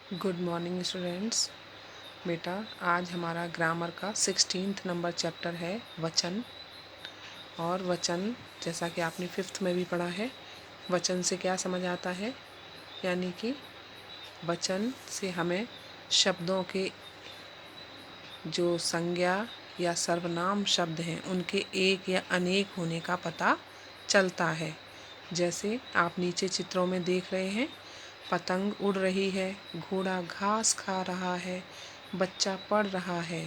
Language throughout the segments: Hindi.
Good morning students. बेटा, आज हमारा ग्रामर का 16th नंबर चैप्टर है वचन। और वचन जैसा कि आपने 5th में भी पढ़ा है, वचन से क्या समझ आता है, यानी कि वचन से हमें शब्दों के जो संज्ञा या सर्वनाम शब्द हैं उनके एक या अनेक होने का पता चलता है। जैसे आप नीचे चित्रों में देख रहे हैं, पतंग उड़ रही है, घोड़ा घास खा रहा है, बच्चा पढ़ रहा है।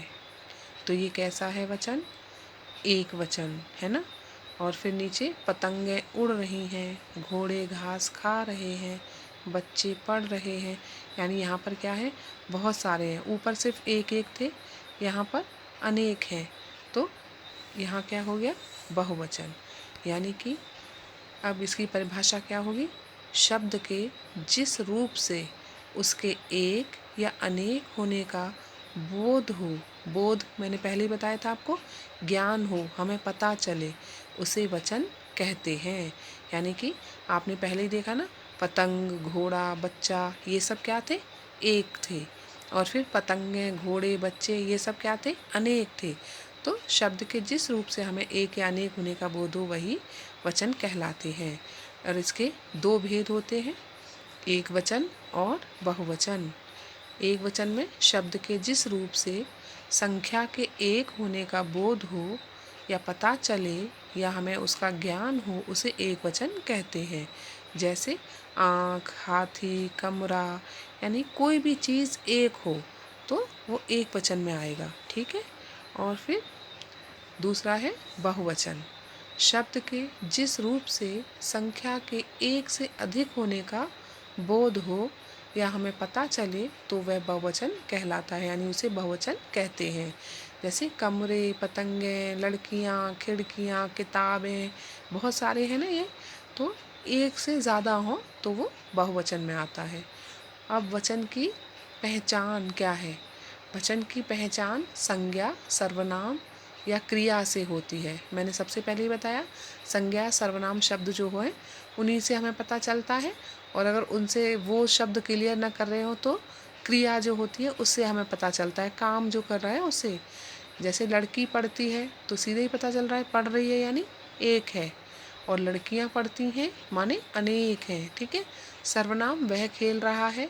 तो ये कैसा है वचन? एक वचन है ना। और फिर नीचे पतंगें उड़ रही हैं, घोड़े घास खा रहे हैं, बच्चे पढ़ रहे हैं। यानी यहाँ पर क्या है, बहुत सारे हैं। ऊपर सिर्फ एक एक थे, यहाँ पर अनेक हैं। तो यहाँ क्या हो गया? बहुवचन। यानी कि अब इसकी परिभाषा क्या होगी? शब्द के जिस रूप से उसके एक या अनेक होने का बोध हो, बोध मैंने पहले ही बताया था आपको, ज्ञान हो, हमें पता चले, उसे वचन कहते हैं। यानी कि आपने पहले ही देखा ना, पतंग, घोड़ा, बच्चा, ये सब क्या थे? एक थे। और फिर पतंगे, घोड़े, बच्चे, ये सब क्या थे? अनेक थे। तो शब्द के जिस रूप से हमें एक या अनेक होने का बोध हो, वही वचन कहलाते हैं। और इसके दो भेद होते हैं, एक वचन और बहुवचन। एक वचन में शब्द के जिस रूप से संख्या के एक होने का बोध हो या पता चले या हमें उसका ज्ञान हो, उसे एक वचन कहते हैं। जैसे आँख, हाथी, कमरा, यानी कोई भी चीज़ एक हो तो वो एक वचन में आएगा। ठीक है। और फिर दूसरा है बहुवचन। शब्द के जिस रूप से संख्या के एक से अधिक होने का बोध हो या हमें पता चले तो वह बहुवचन कहलाता है, यानी उसे बहुवचन कहते हैं। जैसे कमरे, पतंगे, लड़कियां, खिड़कियां, किताबें, बहुत सारे हैं ना ये। तो एक से ज़्यादा हो तो वो बहुवचन में आता है। अब वचन की पहचान क्या है? वचन की पहचान संज्ञा, सर्वनाम या क्रिया से होती है। मैंने सबसे पहले ही बताया, संज्ञा सर्वनाम शब्द जो हो उन्हीं से हमें पता चलता है। और अगर उनसे वो शब्द क्लियर ना कर रहे हो तो क्रिया जो होती है उससे हमें पता चलता है, काम जो कर रहा है उससे। जैसे लड़की पढ़ती है तो सीधे ही पता चल रहा है पढ़ रही है, यानी एक है। और लड़कियां पढ़ती हैं माने अनेक हैं। ठीक है। सर्वनाम वह खेल रहा है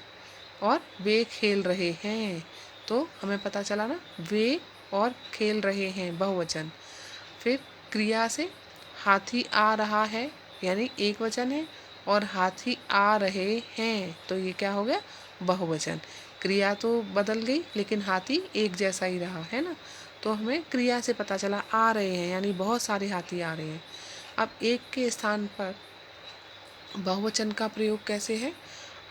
और वे खेल रहे हैं, तो हमें पता चला ना, वे और खेल रहे हैं, बहुवचन। फिर क्रिया से हाथी आ रहा है, यानी एक वचन है, और हाथी आ रहे हैं, तो ये क्या हो गया? बहुवचन। क्रिया तो बदल गई लेकिन हाथी एक जैसा ही रहा है ना। तो हमें क्रिया से पता चला आ रहे हैं, यानी बहुत सारे हाथी आ रहे हैं। अब एक के स्थान पर बहुवचन का प्रयोग कैसे है?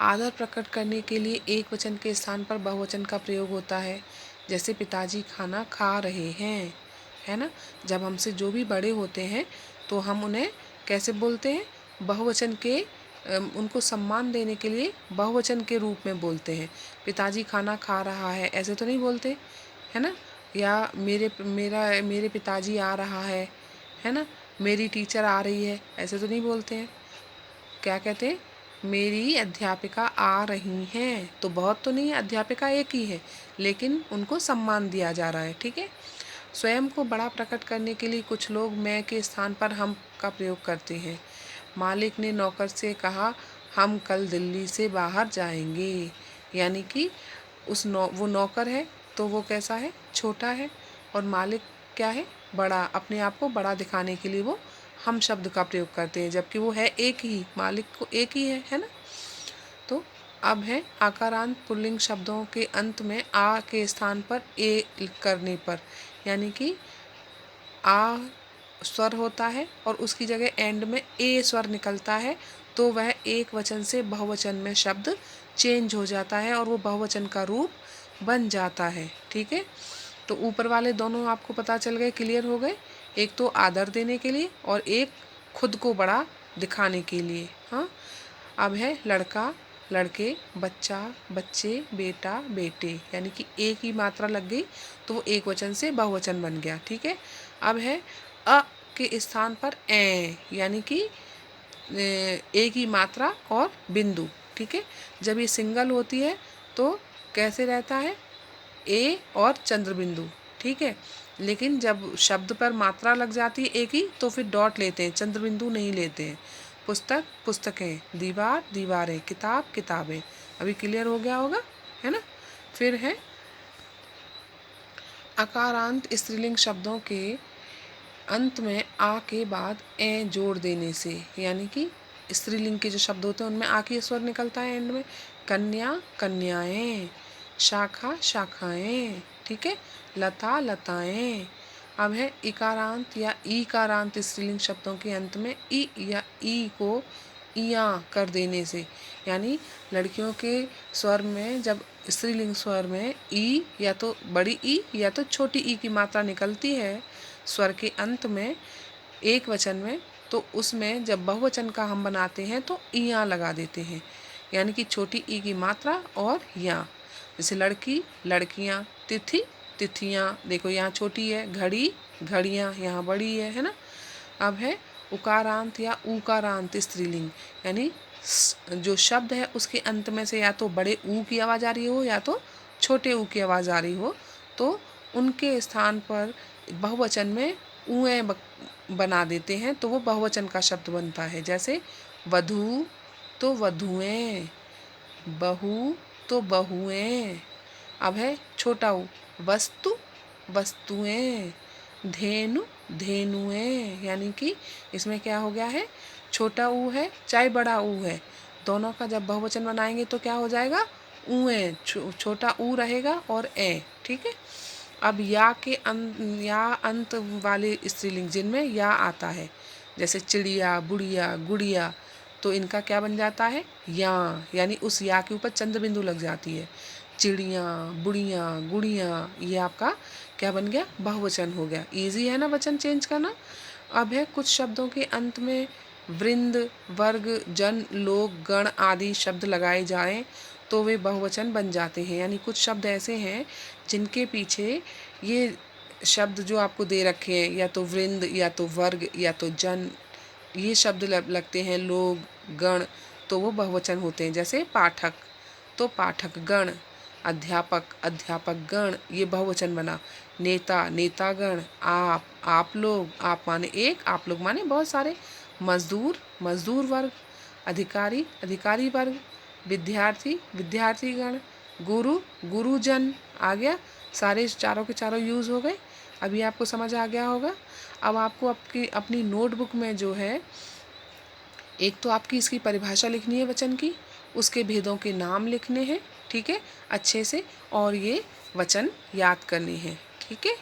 आदर प्रकट करने के लिए एक वचन के स्थान पर बहुवचन का प्रयोग होता है। जैसे पिताजी खाना खा रहे हैं, है ना। जब हमसे जो भी बड़े होते हैं तो हम उन्हें कैसे बोलते हैं? बहुवचन के उनको सम्मान देने के लिए बहुवचन के रूप में बोलते हैं। पिताजी खाना खा रहा है, ऐसे तो नहीं बोलते, है ना। या मेरे पिताजी आ रहा है ना। मेरी टीचर आ रही है, ऐसे तो नहीं बोलते हैं। क्या कहते हैं? मेरी अध्यापिका आ रही हैं। तो बहुत तो नहीं है, अध्यापिका एक ही है, लेकिन उनको सम्मान दिया जा रहा है। ठीक है। स्वयं को बड़ा प्रकट करने के लिए कुछ लोग मैं के स्थान पर हम का प्रयोग करते हैं। मालिक ने नौकर से कहा, हम कल दिल्ली से बाहर जाएंगे। यानी कि वो नौकर है तो वो कैसा है? छोटा है। और मालिक क्या है? बड़ा। अपने आप को बड़ा दिखाने के लिए वो हम शब्द का प्रयोग करते हैं, जबकि वो है एक ही, मालिक को एक ही है ना। तो अब है आकारांत पुल्लिंग शब्दों के अंत में आ के स्थान पर ए करने पर, यानी कि आ स्वर होता है और उसकी जगह एंड में ए स्वर निकलता है, तो वह एक वचन से बहुवचन में शब्द चेंज हो जाता है और वो बहुवचन का रूप बन जाता है। ठीक है। तो ऊपर वाले दोनों आपको पता चल गए, क्लियर हो गए। एक तो आदर देने के लिए और एक खुद को बड़ा दिखाने के लिए। हाँ। अब है लड़का, लड़के, बच्चा, बच्चे, बेटा, बेटे, यानी कि एक ही मात्रा लग गई तो वो एक वचन से बहुवचन बन गया। ठीक है। अब है अ के स्थान पर ए, यानी कि एक ही मात्रा और बिंदु। ठीक है। जब ये सिंगल होती है तो कैसे रहता है, ए और चंद्र बिंदु, ठीक है। लेकिन जब शब्द पर मात्रा लग जाती है एक ही, तो फिर डॉट लेते हैं, चंद्र बिंदु नहीं लेते हैं। पुस्तक पुस्तकें, दीवार दीवारें, किताब किताबें। अभी क्लियर हो गया होगा, है ना। फिर है अकारांत स्त्रीलिंग शब्दों के अंत में आ के बाद ए जोड़ देने से, यानी कि स्त्रीलिंग के जो शब्द होते हैं उनमें आ की स्वर निकलता है एंड में। कन्या कन्याएं, शाखा शाखाएं, ठीक है। लता लताएं। अब है इकारांत या ईकारांत स्त्रीलिंग शब्दों के अंत में ई या ई को इया कर देने से, यानी लड़कियों के स्वर में जब स्त्रीलिंग स्वर में ई या तो बड़ी ई या तो छोटी ई की मात्रा निकलती है स्वर के अंत में एक वचन में, तो उसमें जब बहुवचन का हम बनाते हैं तो इया लगा देते हैं, यानी कि छोटी ई की मात्रा और या। जैसे लड़की लड़कियां, तिथि तिथियां, देखो यहाँ छोटी है, घड़ी घड़ियां, यहाँ बड़ी है ना। अब है उकारांत या ऊकारांत स्त्रीलिंग, यानी जो शब्द है उसके अंत में से या तो बड़े ऊ की आवाज़ आ रही हो या तो छोटे ऊ की आवाज़ आ रही हो, तो उनके स्थान पर बहुवचन में ऊए बना देते हैं, तो वो बहुवचन का शब्द बनता है। जैसे वधू तो वधुएं, बहू तो बहुएं। अब है छोटा ऊ, वस्तु वस्तुएं, धेनु धेनुएं, यानी कि इसमें क्या हो गया है, छोटा ऊ है चाहे बड़ा ऊ है, दोनों का जब बहुवचन बनाएंगे तो क्या हो जाएगा, ऊए, छोटा ऊ रहेगा और ए, ठीक है। अब या के या अंत वाले स्त्रीलिंग जिनमें या आता है, जैसे चिड़िया बुढ़िया गुड़िया, तो इनका क्या बन जाता है, या, यानी उस या के ऊपर चंद्र बिंदु लग जाती है। चिड़िया बुढ़िया गुड़िया, ये आपका क्या बन गया, बहुवचन हो गया। इजी है ना वचन चेंज करना। अब है कुछ शब्दों के अंत में वृंद वर्ग जन लोग गण आदि शब्द लगाए जाएं तो वे बहुवचन बन जाते हैं, यानी कुछ शब्द ऐसे हैं जिनके पीछे ये शब्द जो आपको दे रखे हैं, या तो वृंद या तो वर्ग या तो जन, ये शब्द लगते हैं, लोग गण, तो वो बहुवचन होते हैं। जैसे पाठक तो पाठक गण, अध्यापक अध्यापक गण, ये बहुवचन बना। नेता नेतागण, आप लोग, आप माने एक, आप लोग माने बहुत सारे। मजदूर मजदूर वर्ग, अधिकारी अधिकारी वर्ग, विद्यार्थी विद्यार्थीगण, गुरु गुरुजन। आ गया, सारे चारों के चारों यूज़ हो गए। अभी आपको समझ आ गया होगा। अब आपको अपनी नोटबुक में जो है, एक तो आपकी इसकी परिभाषा लिखनी है वचन की, उसके भेदों के नाम लिखने हैं, ठीक है, अच्छे से, और ये वचन याद करने हैं, ठीक है।